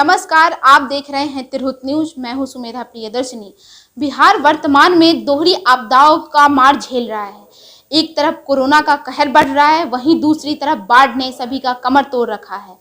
नमस्कार, आप देख रहे हैं तिरहुत न्यूज। मैं हूं सुमेधा प्रियदर्शनी। बिहार वर्तमान में दोहरी आपदाओं का मार झेल रहा है। एक तरफ कोरोना का कहर बढ़ रहा है, वहीं दूसरी तरफ बाढ़ ने सभी का कमर तोड़ रखा है।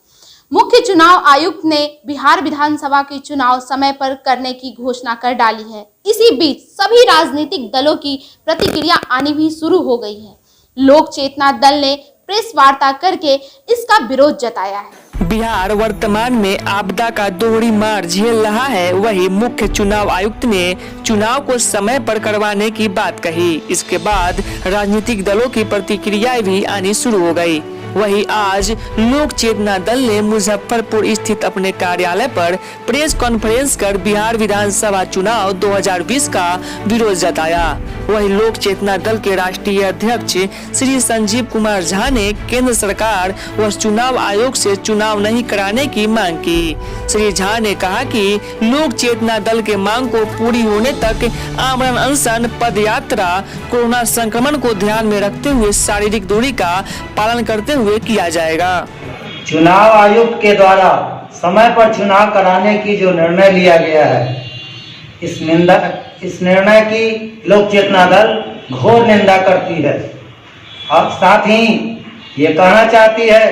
मुख्य चुनाव आयुक्त ने बिहार विधानसभा के चुनाव समय पर करने की घोषणा कर डाली है। इसी बीच सभी राजनीतिक दलों की प्रतिक्रिया आनी भी शुरू हो गई है। लोक चेतना दल ने प्रेस वार्ता करके इसका विरोध जताया है। बिहार वर्तमान में आपदा का दोहरी मार झेल रहा है। वही मुख्य चुनाव आयुक्त ने चुनाव को समय पर करवाने की बात कही। इसके बाद राजनीतिक दलों की प्रतिक्रियाएं भी आनी शुरू हो गई। वही आज लोक चेतना दल ने मुजफ्फरपुर स्थित अपने कार्यालय पर प्रेस कॉन्फ्रेंस कर बिहार विधानसभा चुनाव 2020 का विरोध जताया। वही लोक चेतना दल के राष्ट्रीय अध्यक्ष श्री संजीव कुमार झा ने केंद्र सरकार व चुनाव आयोग से चुनाव नहीं कराने की मांग की। श्री झा ने कहा कि लोक चेतना दल के मांग को पूरी होने तक आमरण अनशन, पद यात्रा कोरोना संक्रमण को ध्यान में रखते हुए शारीरिक दूरी का पालन करते हुए किया जाएगा। चुनाव आयोग के द्वारा समय पर चुनाव कराने की जो निर्णय लिया गया है, इस निर्णय की लोक चेतना दल घोर निंदा करती है और साथ ही ये कहना चाहती है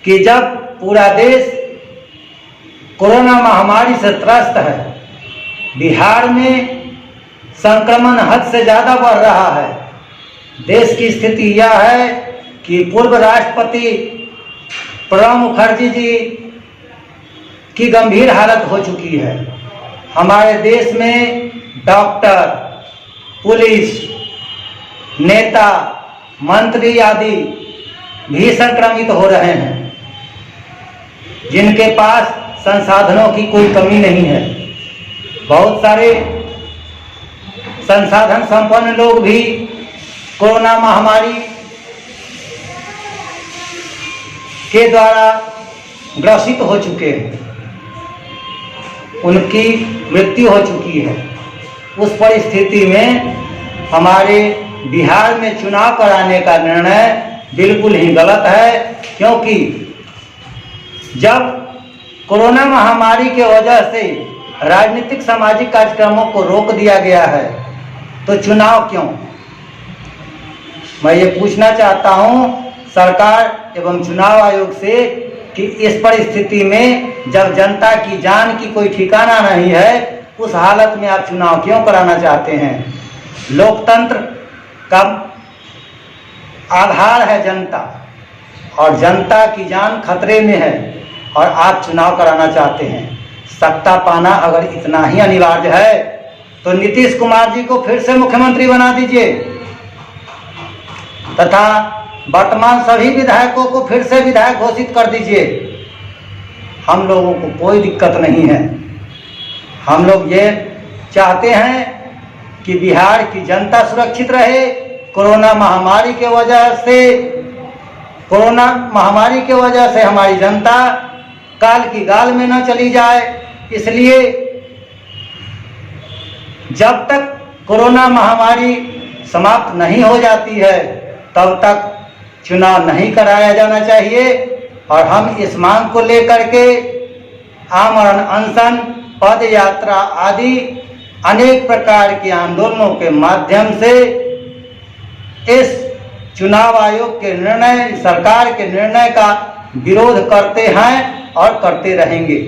कि जब पूरा देश कोरोना महामारी से त्रस्त है, बिहार में संक्रमण हद से ज्यादा बढ़ रहा है। देश की स्थिति यह है कि पूर्व राष्ट्रपति प्रणब मुखर्जी जी की गंभीर हालत हो चुकी है। हमारे देश में डॉक्टर, पुलिस, नेता, मंत्री आदि भी संक्रमित हो रहे हैं, जिनके पास संसाधनों की कोई कमी नहीं है। बहुत सारे संसाधन संपन्न लोग भी कोरोना महामारी के द्वारा ग्रसित हो चुके हैं, उनकी मृत्यु हो चुकी है। उस परिस्थिति में हमारे बिहार में चुनाव कराने का निर्णय बिल्कुल ही गलत है, क्योंकि जब कोरोना महामारी के वजह से राजनीतिक सामाजिक कार्यक्रमों को रोक दिया गया है, तो चुनाव क्यों? मैं ये पूछना चाहता हूँ सरकार एवं चुनाव आयोग से कि इस परिस्थिति में जब जनता की जान की कोई ठिकाना नहीं है, उस हालत में आप चुनाव क्यों कराना चाहते हैं? लोकतंत्र का आधार है जनता, और जनता की जान खतरे में है और आप चुनाव कराना चाहते हैं। सत्ता पाना अगर इतना ही अनिवार्य है तो नीतीश कुमार जी को फिर से मुख्यमंत्री बना दीजिए तथा वर्तमान सभी विधायकों को फिर से विधायक घोषित कर दीजिए। हम लोगों को कोई दिक्कत नहीं है। हम लोग ये चाहते हैं कि बिहार की जनता सुरक्षित रहे। कोरोना महामारी के वजह से हमारी जनता काल की गाल में न चली जाए। इसलिए जब तक कोरोना महामारी समाप्त नहीं हो जाती है, तब तक चुनाव नहीं कराया जाना चाहिए। और हम इस मांग को लेकर के आमरण अनशन, पद यात्रा आदि अनेक प्रकार के आंदोलनों के माध्यम से इस चुनाव आयोग के निर्णय, सरकार के निर्णय का विरोध करते हैं और करते रहेंगे।